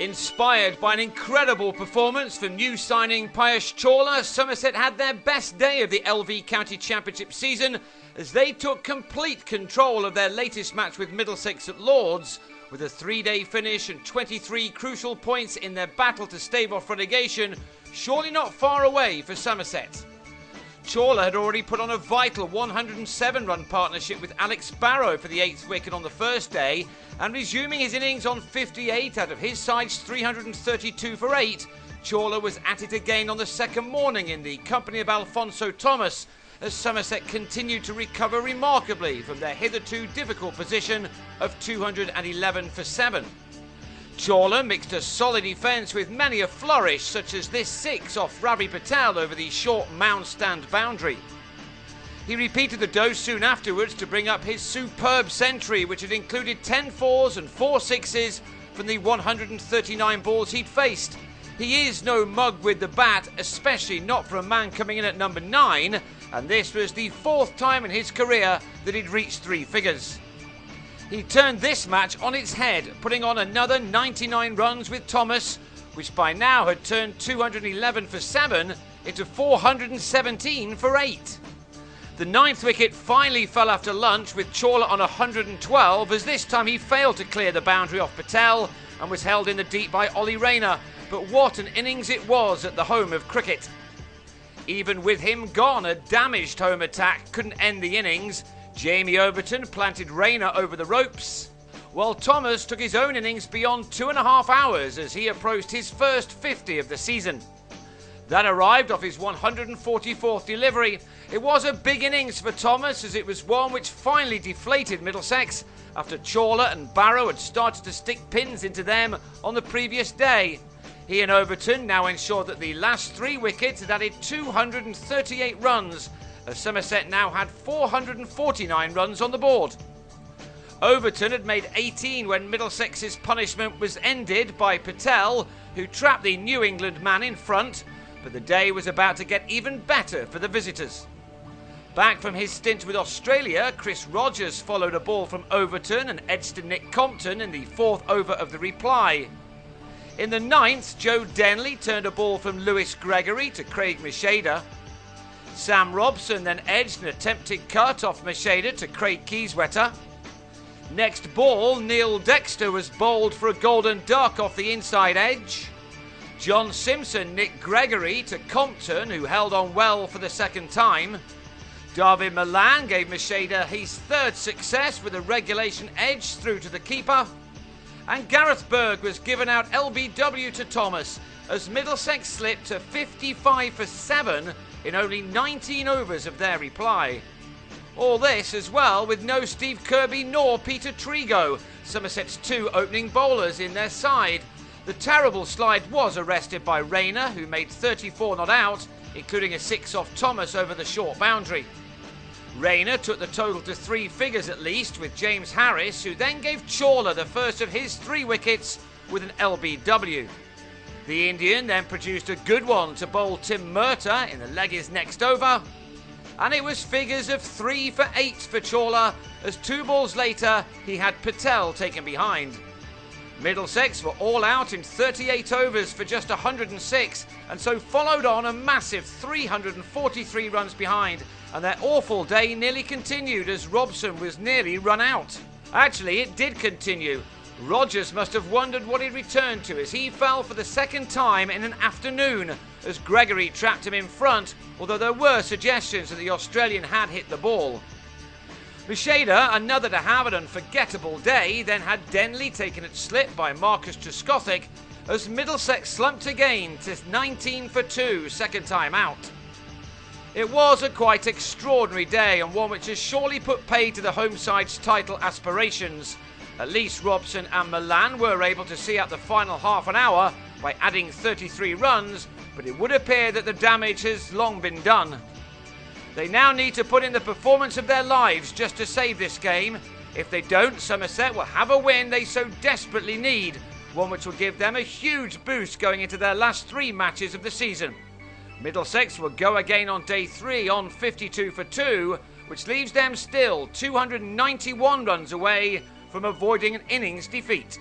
Inspired by an incredible performance from new signing Piyush Chawla, Somerset had their best day of the LV County Championship season as they took complete control of their latest match with Middlesex at Lords, with a 3-day finish and 23 crucial points in their battle to stave off relegation, surely not far away for Somerset. Chawla had already put on a vital 107-run partnership with Alex Barrow for the 8th wicket on the first day, and resuming his innings on 58 out of his side's 332 for 8, Chawla was at it again on the second morning in the company of Alfonso Thomas, as Somerset continued to recover remarkably from their hitherto difficult position of 211 for 7. Chawla mixed a solid defence with many a flourish, such as this 6 off Ravi Patel over the short mound stand boundary. He repeated the dose soon afterwards to bring up his superb century, which had included 10 fours and 4 sixes from the 139 balls he'd faced. He is no mug with the bat, especially not for a man coming in at number 9, and this was the 4th time in his career that he'd reached 3 figures. He turned this match on its head, putting on another 99 runs with Thomas, which by now had turned 211 for 7 into 417 for 8. The 9th wicket finally fell after lunch with Chawla on 112, as this time he failed to clear the boundary off Patel and was held in the deep by Ollie Rayner, but what an innings it was at the home of cricket. Even with him gone, a damaged home attack couldn't end the innings. Jamie Overton planted Rayner over the ropes, while Thomas took his own innings beyond 2.5 hours as he approached his first 50 of the season. That arrived off his 144th delivery. It was a big innings for Thomas, as it was one which finally deflated Middlesex after Chawla and Barrow had started to stick pins into them on the previous day. He and Overton now ensured that the last 3 wickets had added 238 runs, as Somerset now had 449 runs on the board. Overton had made 18 when Middlesex's punishment was ended by Patel, who trapped the New England man in front, but the day was about to get even better for the visitors. Back from his stint with Australia, Chris Rogers followed a ball from Overton and edged to Nick Compton in the 4th over of the reply. In the 9th, Joe Denley turned a ball from Lewis Gregory to Craig Meschede. Sam Robson then edged an attempted cut off Meschede to Craig Keyswetter. Next ball, Neil Dexter was bowled for a golden duck off the inside edge. John Simpson nicked Gregory to Compton, who held on well for the second time. David Malan gave Meschede his 3rd success with a regulation edge through to the keeper. And Gareth Berg was given out LBW to Thomas, as Middlesex slipped to 55 for 7 in only 19 overs of their reply. All this as well with no Steve Kirby nor Peter Trigo, Somerset's 2 opening bowlers in their side. The terrible slide was arrested by Rayner, who made 34 not out, including a 6 off Thomas over the short boundary. Rayner took the total to 3 figures at least, with James Harris, who then gave Chawla the first of his 3 wickets with an LBW. The Indian then produced a good one to bowl Tim Murtagh in the leg is next over, and it was figures of 3 for 8 for Chawla, as 2 balls later he had Patel taken behind. Middlesex were all out in 38 overs for just 106, and so followed on a massive 343 runs behind, and their awful day nearly continued as Robson was nearly run out. Actually, it did continue. Rogers must have wondered what he'd returned to, as he fell for the 2nd time in an afternoon as Gregory trapped him in front, although there were suggestions that the Australian had hit the ball. Meschede, another to have an unforgettable day, then had Denley taken at slip by Marcus Trescothick, as Middlesex slumped again to 19 for 2, 2nd time out. It was a quite extraordinary day, and one which has surely put paid to the home side's title aspirations. At least Robson and Malan were able to see out the final half an hour by adding 33 runs, but it would appear that the damage has long been done. They now need to put in the performance of their lives just to save this game. If they don't, Somerset will have a win they so desperately need, one which will give them a huge boost going into their last 3 matches of the season. Middlesex will go again on day 3 on 52 for 2, which leaves them still 291 runs away from avoiding an innings defeat.